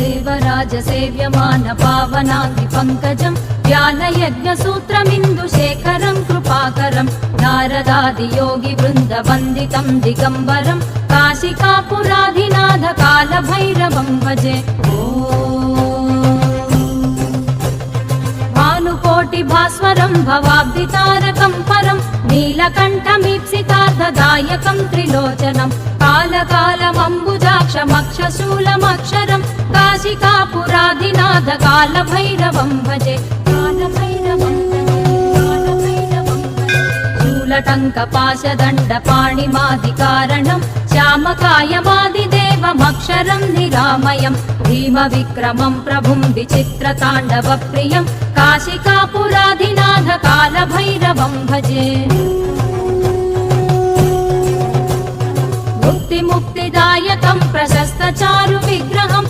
देवराज सेव्यमान पावनांगि पंकजं व्यालयज्ञसूत्रमिन्दुशेखरं कृपाकरं नारदादि योगि वृन्द वन्दितं दिगम्बरं काशिकापुराधिनाथ कालभैरवं भजे। भानुकोटि भास्वरं भवाब्धितारकं परं नीलकण्ठमीप्सितार्थदायकं त्रिलोचनं कालकालमम्बुजाक्षमक्षशूलमक्षरं काशिकापुराधिनाथ कालभैरवं भजे। शूलटङ्कपाशदण्डपाणिमादिकारणं श्यामकायमादिदेवमक्षरं निरामयं भीमविक्रमं प्रभुं विचित्रताण्डवप्रियं काशिकापुराधिनाथ कालभैरवं भजे। मुक्तिदायकं प्रशस्त चारु विग्रहं